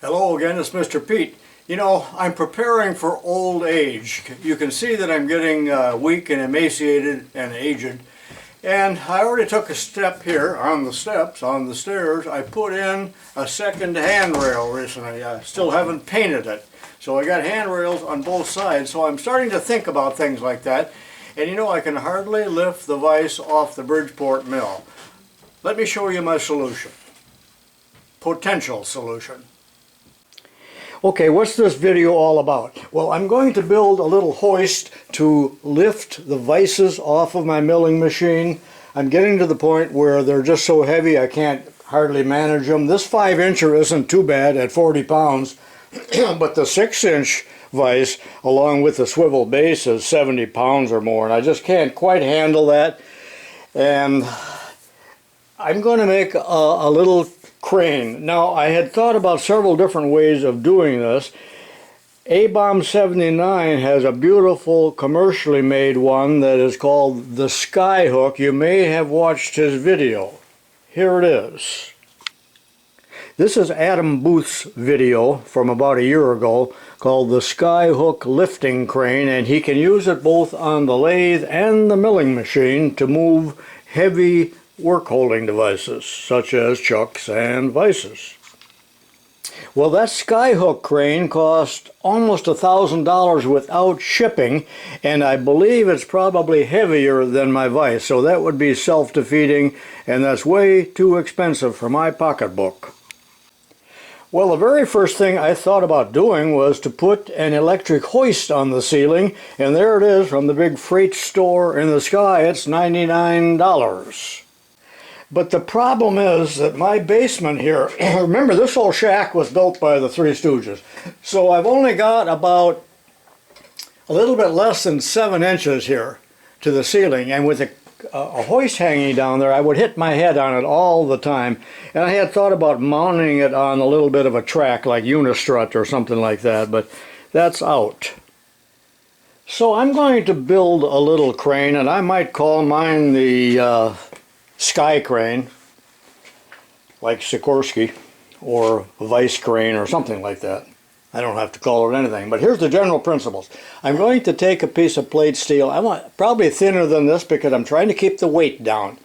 Hello again, it's Mr. Pete. You know, I'm preparing for old age. You can see that I'm getting weak and emaciated and aged. And I already took a step here on the steps, on the stairs. I put in a second handrail recently. I still haven't painted it. So I got handrails on both sides. So I'm starting to think about things like that. And you know, I can hardly lift the vise off the Bridgeport mill. Let me show you my solution. Potential solution. Okay, what's this video all about? Well, I'm going to build a little hoist to lift the vices off of my milling machine. I'm getting to the point where they're just so heavy I can't hardly manage them. This 5-incher isn't too bad at 40 pounds, but the 6-inch vise along with the swivel base is 70 pounds or more, and I just can't quite handle that. And I'm going to make a little crane. Now, I had thought about several different ways of doing this. A-Bomb 79 has a beautiful commercially made one that is called the Skyhook. You may have watched his video. Here it is. This is Adam Booth's video from about a year ago called the Skyhook lifting crane, and he can use it both on the lathe and the milling machine to move heavy work holding devices such as chucks and vices. Well, that Skyhook crane cost almost $1,000 without shipping, and I believe it's probably heavier than my vise, so that would be self-defeating, and that's way too expensive for my pocketbook. Well, the very first thing I thought about doing was to put an electric hoist on the ceiling, and there it is from the big freight store in the sky. It's $99. But the problem is that my basement here, remember this whole shack was built by the Three Stooges, so I've only got about a little bit less than 7 inches here to the ceiling, and with a hoist hanging down there I would hit my head on it all the time, and I had thought about mounting it on a little bit of a track like Unistrut or something like that, but that's out. So I'm going to build a little crane, and I might call mine the Sky crane, like Sikorsky, or Vice crane, or something like that. I don't have to call it anything, but here's the general principles. I'm going to take a piece of plate steel. I want probably thinner than this because I'm trying to keep the weight down.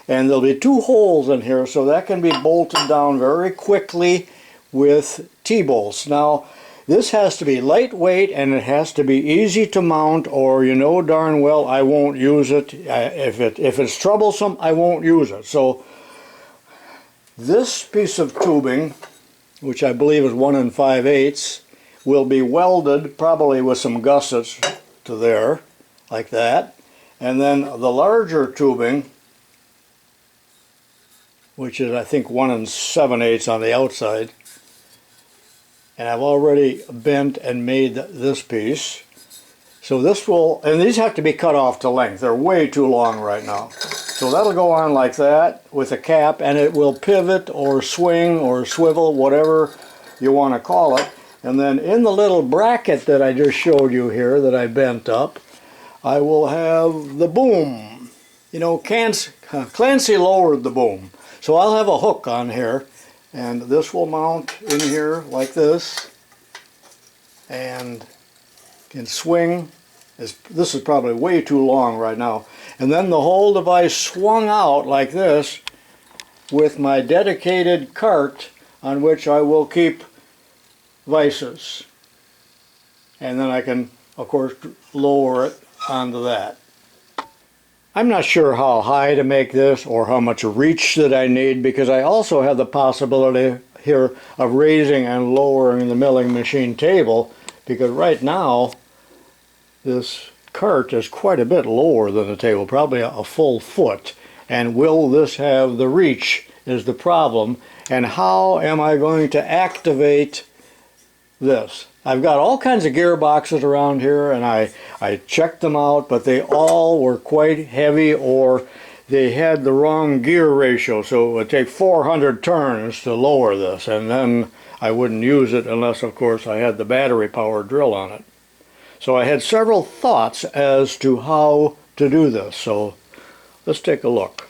And there'll be 2 holes in here, so that can be bolted down very quickly with T-bolts. Now, this has to be lightweight and it has to be easy to mount, or you know darn well I won't use it. If it's troublesome, I won't use it. So this piece of tubing, which I believe is 1 5/8, will be welded probably with some gussets to there, like that. And then the larger tubing, which is I think 1 7/8 on the outside, and I've already bent and made this piece. So this will, and these have to be cut off to length. They're way too long right now. So that'll go on like that with a cap, and it will pivot or swing or swivel, whatever you want to call it. And then in the little bracket that I just showed you here that I bent up, I will have the boom. You know, Clancy lowered the boom. So I'll have a hook on here, and this will mount in here like this and can swing. This is probably way too long right now. And then the whole device swung out like this with my dedicated cart on which I will keep vices. And then I can, of course, lower it onto that. I'm not sure how high to make this or how much reach that I need, because I also have the possibility here of raising and lowering the milling machine table, because right now this cart is quite a bit lower than the table, probably a full foot. And will this have the reach is the problem, and how am I going to activate this? I've got all kinds of gearboxes around here, and I checked them out, but they all were quite heavy, or they had the wrong gear ratio, so it would take 400 turns to lower this, and then I wouldn't use it unless, of course, I had the battery powered drill on it. So I had several thoughts as to how to do this, so let's take a look.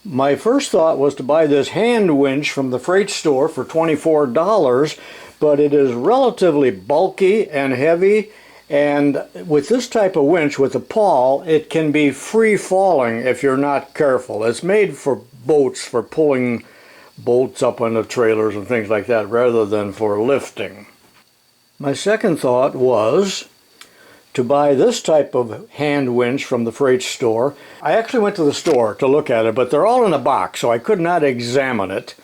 My first thought was to buy this hand winch from the freight store for $24, but it is relatively bulky and heavy, and with this type of winch with a pawl, it can be free falling if you're not careful. It's made for boats, for pulling bolts up on the trailers and things like that, rather than for lifting. My second thought was to buy this type of hand winch from the freight store. I actually went to the store to look at it, but they're all in a box, so I could not examine it.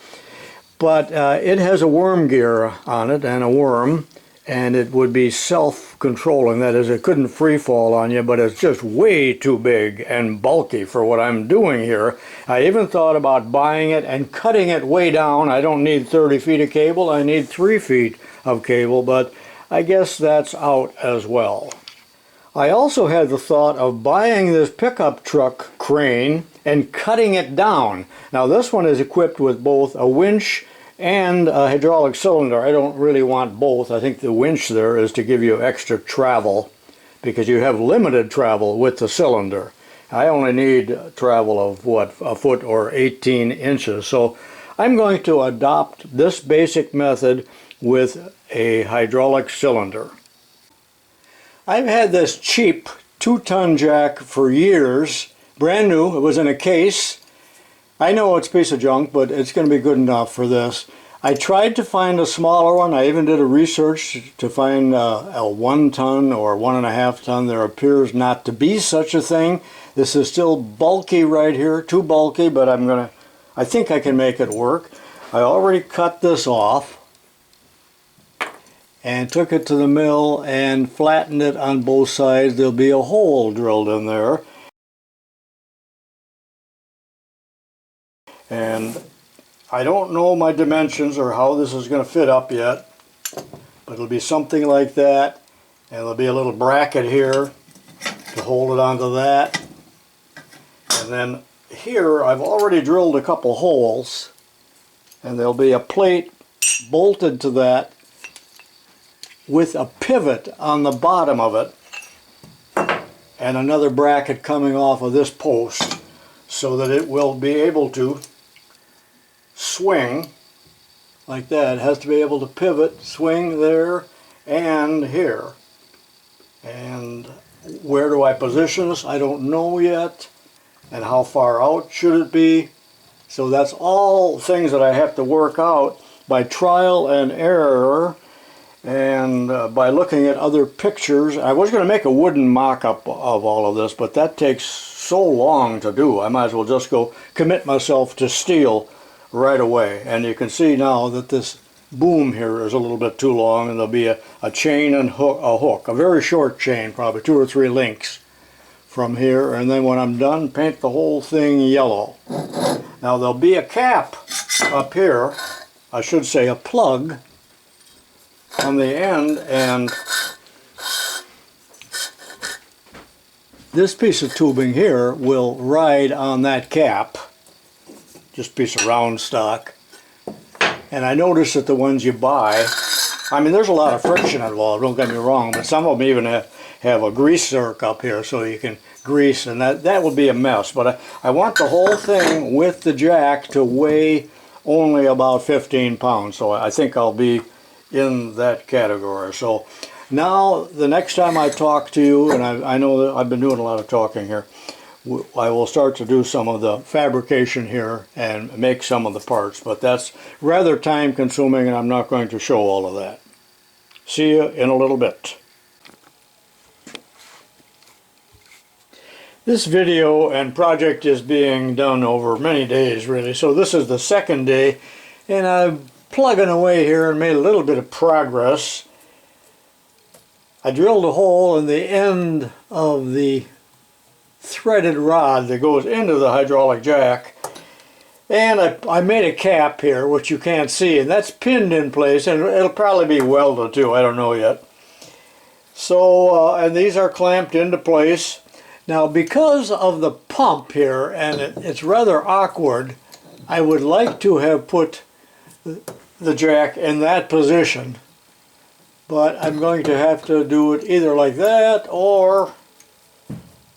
But it has a worm gear on it and a worm, and it would be self-controlling. That is, it couldn't free fall on you, but it's just way too big and bulky for what I'm doing here. I even thought about buying it and cutting it way down. I don't need 30 feet of cable, I need 3 feet of cable, but I guess that's out as well. I also had the thought of buying this pickup truck crane and cutting it down. Now this one is equipped with both a winch and a hydraulic cylinder. I don't really want both. I think the winch there is to give you extra travel because you have limited travel with the cylinder. I only need travel of what, a foot or 18 inches. So I'm going to adopt this basic method with a hydraulic cylinder. I've had this cheap 2-ton jack for years, brand new. It was in a case. I know it's a piece of junk, but it's going to be good enough for this. I tried to find a smaller one. I even did a research to find a 1-ton or 1.5-ton. There appears not to be such a thing. This is still bulky right here, too bulky, but I think I can make it work. I already cut this off and took it to the mill and flattened it on both sides. There'll be a hole drilled in there. And I don't know my dimensions or how this is going to fit up yet, but it'll be something like that. And there'll be a little bracket here to hold it onto that. And then here I've already drilled a couple holes, and there'll be a plate bolted to that with a pivot on the bottom of it and another bracket coming off of this post so that it will be able to swing like that. It has to be able to pivot, swing there and here. And where do I position this? I don't know yet. And how far out should it be? So that's all things that I have to work out by trial and error, and by looking at other pictures. I was going to make a wooden mock-up of all of this, but that takes so long to do. I might as well just go commit myself to steel right away. And you can see now that this boom here is a little bit too long, and there'll be a chain and a hook, a very short chain, probably 2 or 3 links from here, and then when I'm done, paint the whole thing yellow. Now there'll be a cap up here, I should say a plug on the end, and this piece of tubing here will ride on that cap, just a piece of round stock. And I noticed that the ones you buy, I mean, there's a lot of friction involved, don't get me wrong, but some of them even have a grease zerk up here so you can grease, and that would be a mess. But I want the whole thing with the jack to weigh only about 15 pounds, so I think I'll be in that category. So now the next time I talk to you, and I know that I've been doing a lot of talking here, I will start to do some of the fabrication here and make some of the parts, but that's rather time consuming and I'm not going to show all of that. See you in a little bit. This video and project is being done over many days really, so this is the second day, and I'm plugging away here and made a little bit of progress. I drilled a hole in the end of the threaded rod that goes into the hydraulic jack, and I made a cap here which you can't see, and that's pinned in place, and it'll probably be welded too, I don't know yet. So and these are clamped into place. Now because of the pump here, and it's rather awkward, I would like to have put the jack in that position, but I'm going to have to do it either like that or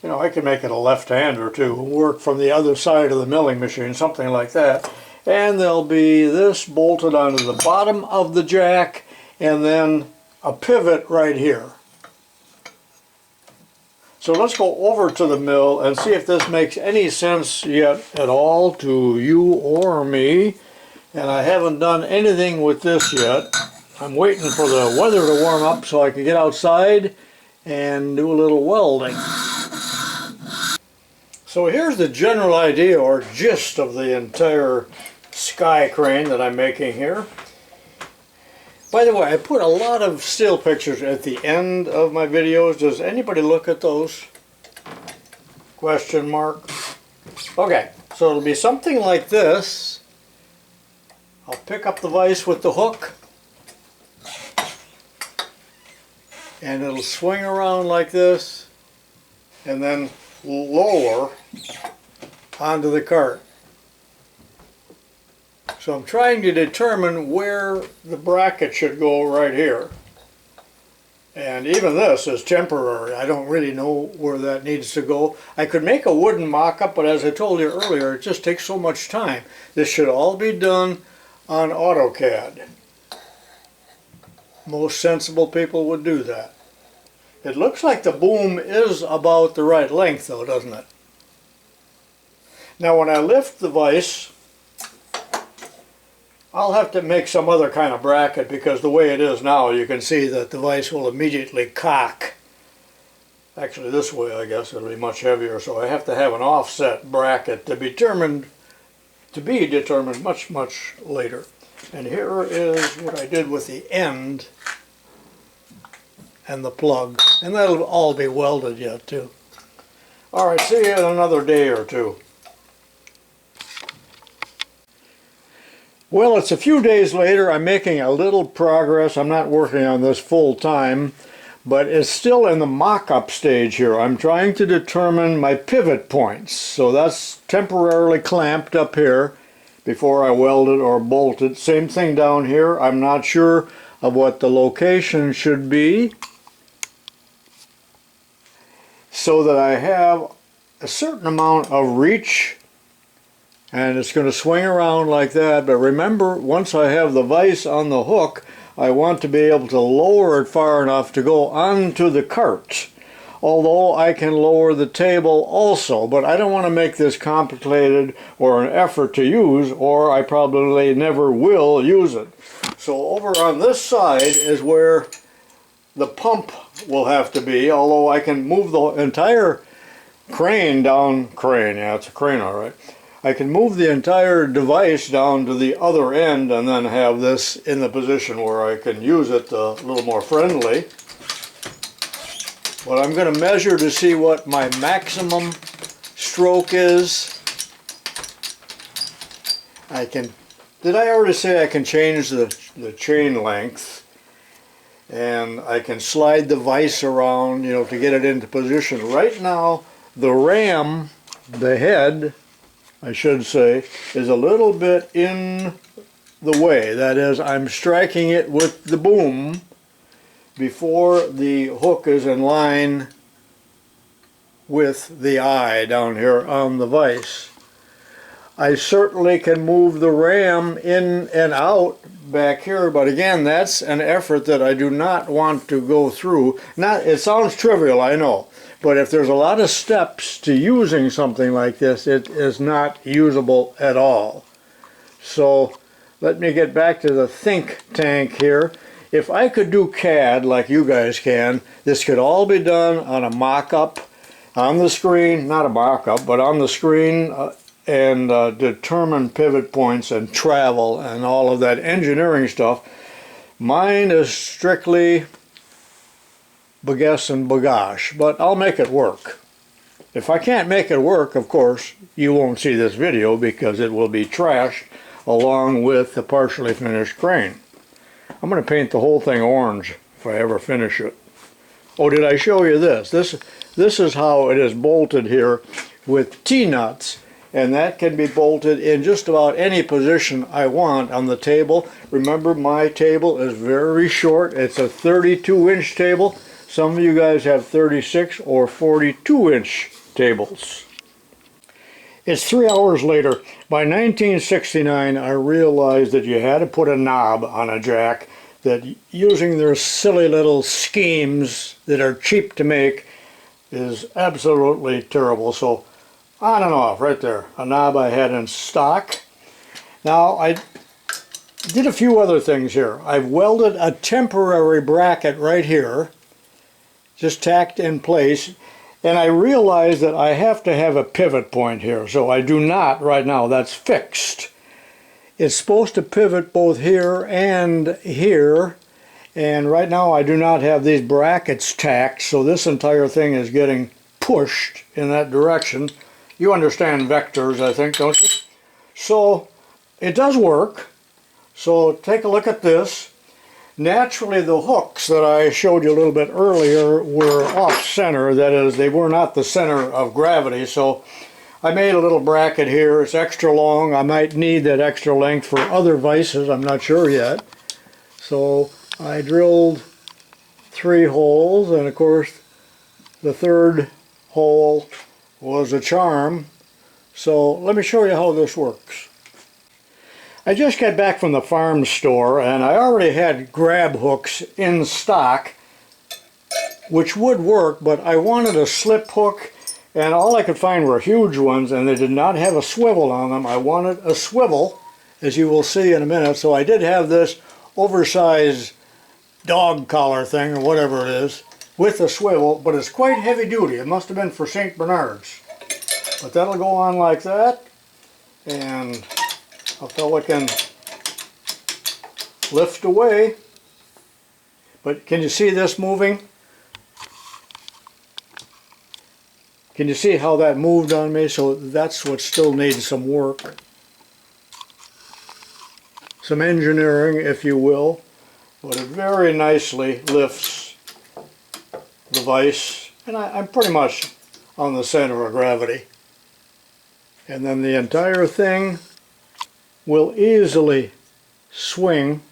You know, I can make it a left-hander too, work from the other side of the milling machine, something like that. And there'll be this bolted onto the bottom of the jack, and then a pivot right here. So let's go over to the mill and see if this makes any sense yet at all to you or me. And I haven't done anything with this yet. I'm waiting for the weather to warm up so I can get outside and do a little welding. So here's the general idea or gist of the entire sky crane that I'm making here. By the way, I put a lot of still pictures at the end of my videos. Does anybody look at those? Question mark. Okay, so it'll be something like this. I'll pick up the vise with the hook, and it'll swing around like this, and then lower onto the cart. So I'm trying to determine where the bracket should go right here. And even this is temporary. I don't really know where that needs to go. I could make a wooden mock-up, but as I told you earlier, it just takes so much time. This should all be done on AutoCAD. Most sensible people would do that. It looks like the boom is about the right length though, doesn't it? Now when I lift the vise, I'll have to make some other kind of bracket because the way it is now you can see that the vise will immediately cock. Actually this way I guess it'll be much heavier, so I have to have an offset bracket to be determined much later. And here is what I did with the end and the plug, and that'll all be welded yet too. Alright, see you in another day or two. Well, it's a few days later. I'm making a little progress. I'm not working on this full time, but it's still in the mock-up stage here. I'm trying to determine my pivot points. So that's temporarily clamped up here before I weld it or bolt it. Same thing down here. I'm not sure of what the location should be, so that I have a certain amount of reach, and it's going to swing around like that. But remember, once I have the vise on the hook, I want to be able to lower it far enough to go onto the cart. Although I can lower the table also, but I don't want to make this complicated or an effort to use, or I probably never will use it. So over on this side is where the pump will have to be, although I can move the entire crane down, yeah, it's a crane alright. I can move the entire device down to the other end and then have this in the position where I can use it a little more friendly. But I'm going to measure to see what my maximum stroke is. Did I already say I can change the chain length? And I can slide the vise around, you know, to get it into position. Right now, the ram, the head, I should say, is a little bit in the way. That is, I'm striking it with the boom before the hook is in line with the eye down here on the vise. I certainly can move the ram in and out back here, but again, that's an effort that I do not want to go through. It sounds trivial, I know, but if there's a lot of steps to using something like this, it is not usable at all. So let me get back to the think tank here. If I could do CAD like you guys can, this could all be done on a mock-up on the screen, not a mock-up, but on the screen, and determine pivot points and travel and all of that engineering stuff. Mine is strictly baguesse and bagash, but I'll make it work. If I can't make it work, of course, you won't see this video because it will be trashed along with the partially finished crane. I'm going to paint the whole thing orange if I ever finish it. Oh, did I show you this? This is how it is bolted here with T-nuts. And that can be bolted in just about any position I want on the table. Remember, my table is very short. It's a 32-inch table, Some of you guys have 36 or 42-inch tables. It's 3 hours later. By 1969, I realized that you had to put a knob on a jack, that using their silly little schemes that are cheap to make is absolutely terrible. So on and off right there, a knob I had in stock. Now I did a few other things here. I've welded a temporary bracket right here, just tacked in place, and I realized that I have to have a pivot point here, so I do not right now. That's fixed. It's supposed to pivot both here and here, and right now I do not have these brackets tacked, so this entire thing is getting pushed in that direction. You understand vectors, I think, don't you? So it does work. So take a look at this. Naturally, the hooks that I showed you a little bit earlier were off center. That is, they were not the center of gravity. So I made a little bracket here. It's extra long. I might need that extra length for other vices. I'm not sure yet. So I drilled 3 holes, and of course the third hole was a charm. So let me show you how this works. I just got back from the farm store, and I already had grab hooks in stock which would work, but I wanted a slip hook, and all I could find were huge ones, and they did not have a swivel on them. I wanted a swivel, as you will see in a minute, so I did have this oversized dog collar thing, or whatever it is, with a swivel, but it's quite heavy duty. It must have been for St. Bernard's. But that'll go on like that, and a fella can lift away. But can you see this moving? Can you see how that moved on me? So that's what still needs some work. Some engineering, if you will. But it very nicely lifts the vise. And I'm pretty much on the center of gravity. And then the entire thing will easily swing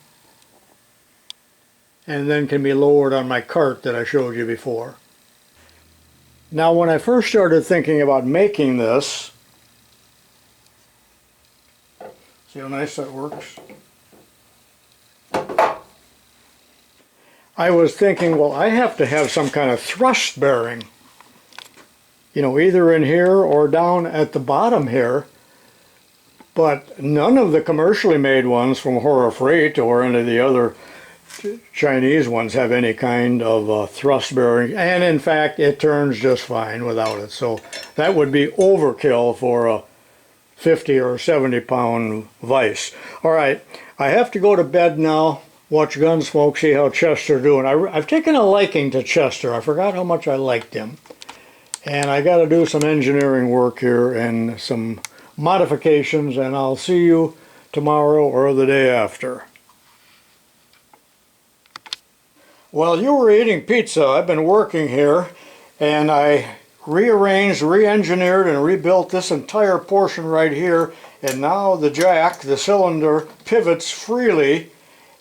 and then can be lowered on my cart that I showed you before. Now, when I first started thinking about making this, see how nice that works? I was thinking, well, I have to have some kind of thrust bearing, you know, either in here or down at the bottom here. But none of the commercially made ones from Freight or any of the other Chinese ones have any kind of thrust bearing, and in fact it turns just fine without it. So that would be overkill for a 50 or 70 pound vise. Alright, I have to go to bed now, watch Gunsmoke, see how Chester's doing. I've taken a liking to Chester. I forgot how much I liked him. And I got to do some engineering work here and some modifications, and I'll see you tomorrow or the day after. While you were eating pizza, I've been working here, and I rearranged, re-engineered, and rebuilt this entire portion right here, and now the jack, the cylinder, pivots freely,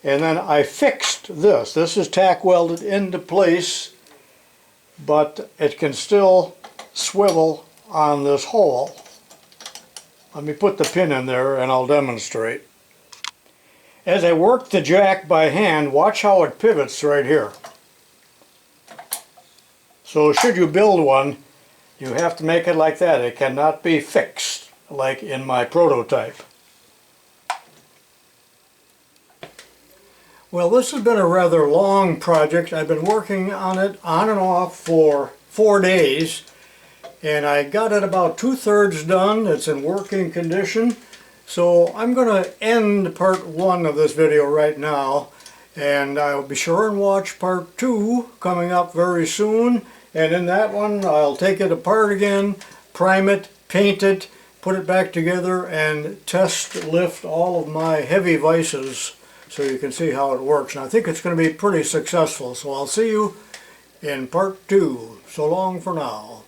and then I fixed this. This is tack welded into place, but it can still swivel on this hole. Let me put the pin in there and I'll demonstrate. As I work the jack by hand, watch how it pivots right here. So should you build one, you have to make it like that. It cannot be fixed like in my prototype. Well, this has been a rather long project. I've been working on it on and off for 4 days, and I got it about 2/3 done. It's in working condition. So I'm going to end part 1 of this video right now, and I'll be sure and watch part 2 coming up very soon. And in that one I'll take it apart again, prime it, paint it, put it back together, and test lift all of my heavy vices so you can see how it works. And I think it's going to be pretty successful. So I'll see you in part 2. So long for now.